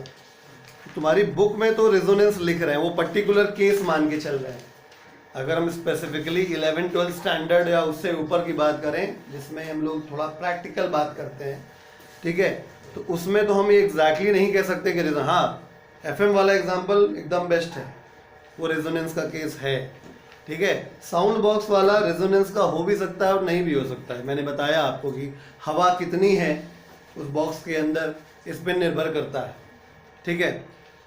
तुम्हारी बुक में तो रेजोनेंस लिख रहे हैं, वो पर्टिकुलर केस मान के चल रहे हैं। अगर हम स्पेसिफिकली 11th-12th स्टैंडर्ड या उससे ऊपर की बात करें जिसमें हम लोग थोड़ा प्रैक्टिकल बात करते हैं, ठीक है, तो उसमें तो हम ये एग्जैक्टली नहीं कह सकते कि हाँ FM वाला एग्जांपल एकदम बेस्ट है, वो रेजोनेंस का केस है, ठीक है। साउंड बॉक्स वाला रेजोनेंस का हो भी सकता है और नहीं भी हो सकता है। मैंने बताया आपको कि हवा कितनी है उस बॉक्स के अंदर, इस पर निर्भर करता है, ठीक है।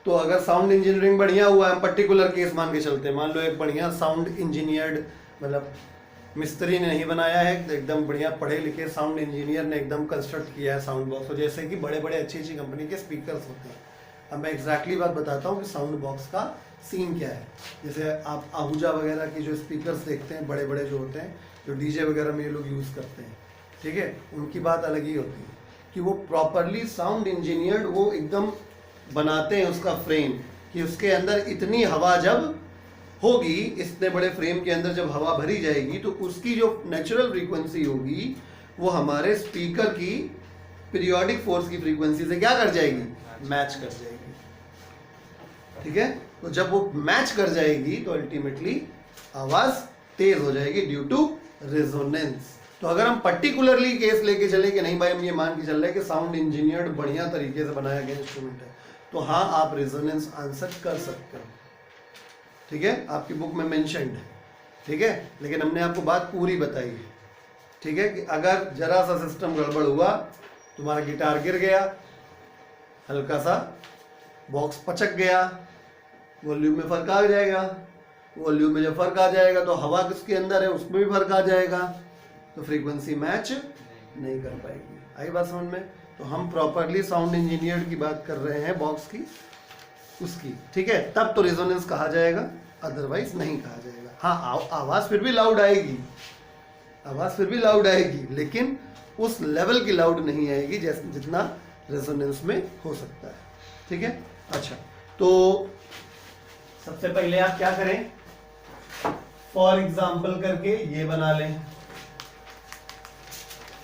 तो अगर साउंड इंजीनियरिंग बढ़िया हुआ है, पर्टिकुलर केस मान के चलते हैं, मान लो एक बढ़िया साउंड इंजीनियर्ड, मतलब मिस्त्री ने नहीं बनाया है, एकदम बढ़िया पढ़े लिखे साउंड इंजीनियर ने एकदम कंस्ट्रक्ट किया है साउंड बॉक्स, तो जैसे कि बड़े बड़े अच्छी अच्छी कंपनी के स्पीकर्स होते हैं। अब मैं एग्जैक्टली बात बताता हूँ कि साउंड बॉक्स का सीन क्या है। जैसे आप आहूजा वगैरह की जो स्पीकर्स देखते हैं, बड़े बड़े जो होते हैं, जो डीजे वगैरह में ये लोग यूज़ करते हैं, ठीक है, उनकी बात अलग ही होती है कि वो प्रॉपरली साउंड इंजीनियर्ड वो एकदम बनाते हैं उसका फ्रेम, कि उसके अंदर इतनी हवा जब होगी, इतने बड़े फ्रेम के अंदर जब हवा भरी जाएगी तो उसकी जो नेचुरल फ्रीक्वेंसी होगी वो हमारे स्पीकर की पीरियोडिक फोर्स की फ्रीक्वेंसी से क्या कर जाएगी, मैच कर जाएगी, ठीक है। तो जब वो मैच कर जाएगी तो अल्टीमेटली आवाज तेज हो जाएगी ड्यू टू रेजोनेंस। तो अगर हम पर्टिकुलरली केस लेके चले कि नहीं भाई हम ये मान के चल रहे हैं कि साउंड इंजीनियर्ड बढ़िया तरीके से बनाया गया इंस्ट्रूमेंट है, तो हाँ आप रेजोनेंस आंसर कर सकते हो, ठीक है, आपकी बुक में मेंशन्ड है, ठीक है। लेकिन हमने आपको बात पूरी बताई है, ठीक है, कि अगर जरा सा सिस्टम गड़बड़ हुआ, तुम्हारा गिटार गिर गया, हल्का सा बॉक्स पचक गया, वॉल्यूम में फर्क आ जाएगा, वॉल्यूम में जब फर्क आ जाएगा तो हवा किसके अंदर है उसमें भी फर्क आ जाएगा, तो फ्रीक्वेंसी मैच नहीं कर पाएगी। आई बात समझ में। तो हम प्रॉपरली साउंड इंजीनियर की बात कर रहे हैं बॉक्स की, उसकी, ठीक है, तब तो रेजोनेंस कहा जाएगा, अदरवाइज नहीं कहा जाएगा। हाँ आवाज़ फिर भी लाउड आएगी, आवाज़ फिर भी लाउड आएगी, लेकिन उस लेवल की लाउड नहीं आएगी जैसे जितना रेजोनेंस में हो सकता है, ठीक है। अच्छा, तो सबसे पहले आप क्या करें, फॉर एग्जाम्पल करके ये बना लें,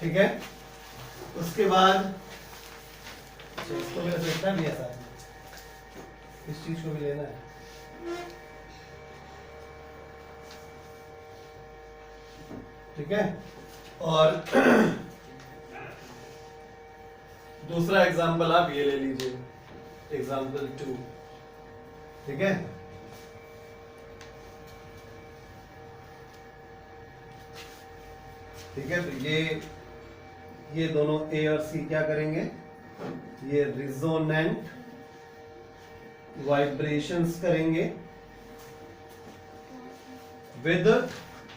ठीक है। उसके बाद इसको भी देखना भी ऐसा है, इस चीज को भी लेना है, ठीक है। और दूसरा एग्जाम्पल आप ये ले लीजिए, एग्जाम्पल 2, ठीक है। ठीक है, तो ये दोनों ए और सी क्या करेंगे, ये रिजोनेंट वाइब्रेशंस करेंगे विद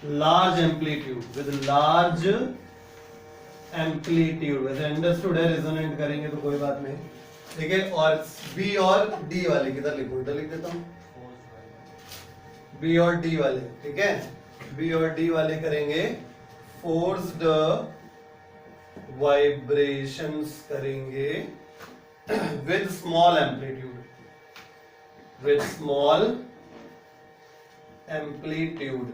लार्ज एम्पलीट्यूड, वैसे अंडरस्टूड है, रिजोनेंट करेंगे तो कोई बात नहीं, ठीक है। और बी और डी वाले किधर लिखूं, इधर लिख देता हूं, बी और डी वाले, ठीक है। बी और डी वाले करेंगे फोर्स्ड वाइब्रेशंस करेंगे with small amplitude, with small amplitude.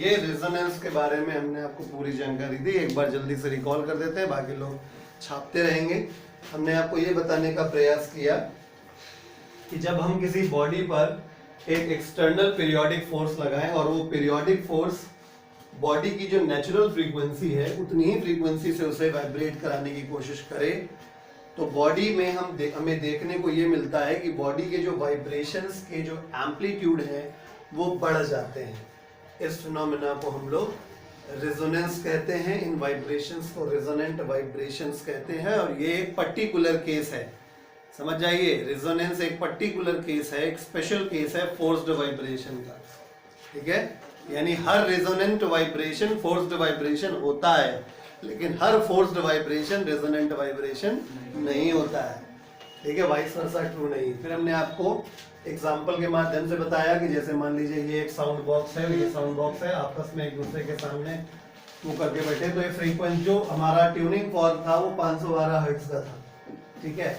ये रेजोनेंस के बारे में हमने आपको पूरी जानकारी दी, एक बार जल्दी से रिकॉल कर देते हैं, बाकी लोग छापते रहेंगे। हमने आपको ये बताने का प्रयास किया कि जब हम किसी बॉडी पर एक एक्सटर्नल पीरियोडिक फोर्स लगाएं और वो पीरियोडिक फोर्स बॉडी की जो नेचुरल फ्रीक्वेंसी है उतनी ही फ्रीक्वेंसी से उसे वाइब्रेट कराने की कोशिश करें, तो बॉडी में हमें देखने को ये मिलता है कि बॉडी के जो वाइब्रेशंस के जो एम्पलीट्यूड है वो बढ़ जाते हैं। इस फिनोमेना को हम लोग रेजोनेंस कहते हैं, इन वाइब्रेशंस को रेजोनेंट वाइब्रेशंस कहते हैं। और ये एक पर्टिकुलर केस है, समझ जाइए, रेजोनेंस एक पर्टिकुलर केस है, एक स्पेशल केस है फोर्स्ड वाइब्रेशन का, ठीक है। यानी हर रेजोनेंट वाइब्रेशन फोर्स्ड वाइब्रेशन होता है, लेकिन हर फोर्स्ड वाइब्रेशन रेजोनेंट वाइब्रेशन नहीं होता है, ठीक है, वाइस वर्सा ट्रू नहीं। फिर हमने आपको एग्जाम्पल के माध्यम से बताया कि जैसे मान लीजिए ये एक साउंड बॉक्स है, ये साउंड बॉक्स है, आपस में एक दूसरे के सामने वो करके बैठे, तो ये फ्रीक्वेंसी जो हमारा ट्यूनिंग फॉर्क था वो 512 हर्ट्ज का था, ठीक है।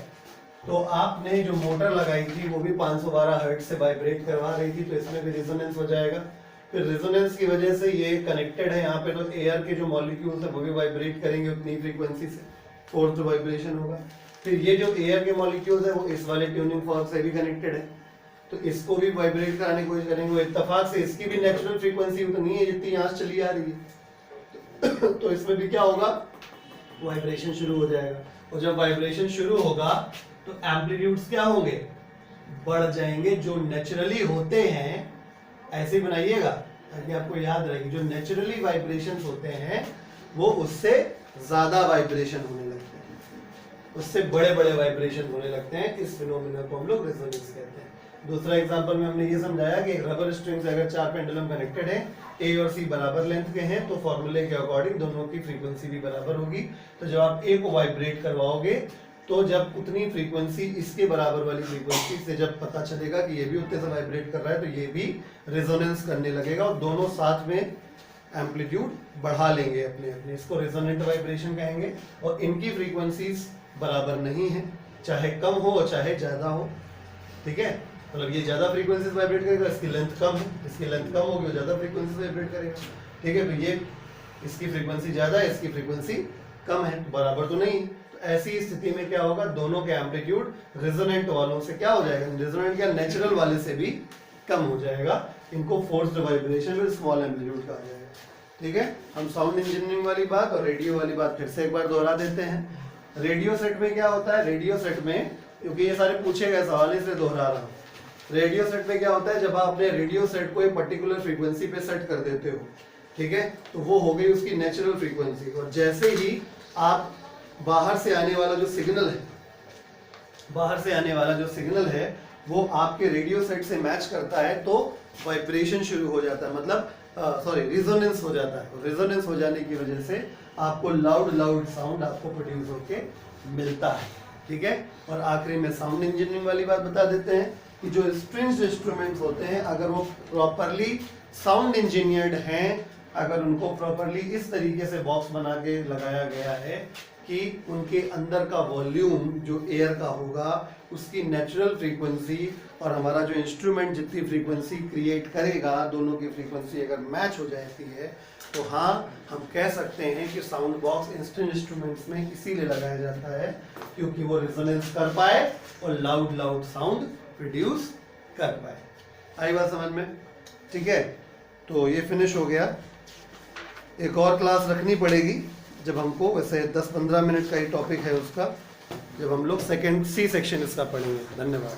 तो आपने जो मोटर लगाई थी वो भी 512 हर्ट्ज से वाइब्रेट करवा रही थी, तो इसमें भी रेजोनेंस हो जाएगा। फिर रेजोनेंस की वजह से ये कनेक्टेड है यहाँ पे, तो एयर के जो मॉलिक्यूल्स है वो भी वाइब्रेट करेंगे उतनी फ्रीक्वेंसी से, फोर्स्ड वाइब्रेशन होगा। फिर ये जो एयर के मॉलिक्यूल्स है वो इस वाले ट्यूनिंग फॉर्क से भी कनेक्टेड है, तो इसको भी वाइब्रेट कराने की कोशिश करेंगे, इत्तेफाक से इसकी भी नेचुरल फ्रीक्वेंसी उतनी है जितनी यहाँ से चली आ रही है तो इसमें भी क्या होगा, वाइब्रेशन शुरू हो जाएगा। और जब वाइब्रेशन शुरू होगा तो एम्पलीट्यूड्स क्या होंगे, बढ़ जाएंगे। जो नेचुरली होते हैं ऐसे बनाइएगा ताकि आपको याद रहे, जो नेचुरली वाइब्रेशंस होते हैं वो उससे ज्यादा वाइब्रेशन होने लगते हैं, उससे बड़े बड़े वाइब्रेशन होने लगते हैं। इस फिनोमेना को हम लोग रेजोनेंस कहते हैं। दूसरा एग्जांपल में हमने ये समझाया कि रबर स्ट्रिंग्स अगर 4 पेंडुलम कनेक्टेड है, ए और सी बराबर लेंथ के हैं, तो फॉर्मूले के अकॉर्डिंग दोनों की फ्रीक्वेंसी भी बराबर होगी। तो जब आप ए को वाइब्रेट करवाओगे तो जब उतनी फ्रीक्वेंसी इसके बराबर वाली फ्रीक्वेंसी से जब पता चलेगा कि ये भी उतने से वाइब्रेट कर रहा है, तो ये भी रेजोनेंस करने लगेगा और दोनों साथ में एम्पलीट्यूड बढ़ा लेंगे अपने अपने। इसको रेजोनेंट वाइब्रेशन कहेंगे। और इनकी फ्रीक्वेंसीज बराबर नहीं है, चाहे कम हो चाहे ज्यादा हो, ठीक है। मतलब ये ज्यादा फ्रीक्वेंसीज वाइब्रेट करेगा, इसकी लेंथ कम है, इसकी लेंथ कम होगी, ज्यादा फ्रीक्वेंसीज वाइब्रेट करेगा, ठीक है। तो ये इसकी फ्रीक्वेंसी ज्यादा है, इसकी फ्रीक्वेंसी कम है, बराबर तो नहीं। तो ऐसी स्थिति में क्या होगा, दोनों के एम्पलीट्यूड रेजोनेंट वालों से क्या हो जाएगा, रेजोनेंट या नेचुरल वाले से भी कम हो जाएगा। इनको forced vibration with small amplitude कहा जाएगा, ठीक है। हम साउंड इंजीनियरिंग वाली बात और रेडियो वाली बात फिर से एक बार दोहरा देते हैं। रेडियो सेट में क्या होता है, रेडियो सेट में, क्योंकि ये सारे पूछे गए सवाल इसलिए दोहरा रहा हूँ। रेडियो सेट में क्या होता है, जब आप अपने रेडियो सेट को एक पर्टिकुलर फ्रीक्वेंसी पे सेट कर देते हो, ठीक है, तो वो हो गई उसकी नेचुरल फ्रीक्वेंसी। और जैसे ही आप बाहर से आने वाला जो सिग्नल है, बाहर से आने वाला जो सिग्नल है वो आपके रेडियो सेट से मैच करता है, तो वाइब्रेशन शुरू हो जाता है, मतलब रेजोनेंस हो जाता है। रेजोनेंस हो जाने की वजह से आपको लाउड साउंड आपको प्रोड्यूस होके मिलता है, ठीक है। और आखिरी में साउंड इंजीनियरिंग वाली बात बता देते हैं कि जो स्ट्रिंग्स इंस्ट्रूमेंट्स होते हैं, अगर वो प्रॉपरली साउंड इंजीनियर्ड हैं, अगर उनको प्रॉपरली इस तरीके से बॉक्स बना के लगाया गया है कि उनके अंदर का वॉल्यूम जो एयर का होगा उसकी नेचुरल फ्रीक्वेंसी और हमारा जो इंस्ट्रूमेंट जितनी फ्रीक्वेंसी क्रिएट करेगा, दोनों की फ्रीक्वेंसी अगर मैच हो जाती है, तो हाँ हम कह सकते हैं कि साउंड बॉक्स इंस्ट्रूमेंट्स में इसीलिए लगाया जाता है क्योंकि वो रेजोनेंस कर पाए और लाउड साउंड प्रोड्यूस कर पाए। आई बात समझ में, ठीक है। तो ये फिनिश हो गया। एक और क्लास रखनी पड़ेगी जब हमको, वैसे 10-15 मिनट का ही टॉपिक है उसका, जब हम लोग सेकंड सी सेक्शन इसका पढ़ेंगे। धन्यवाद।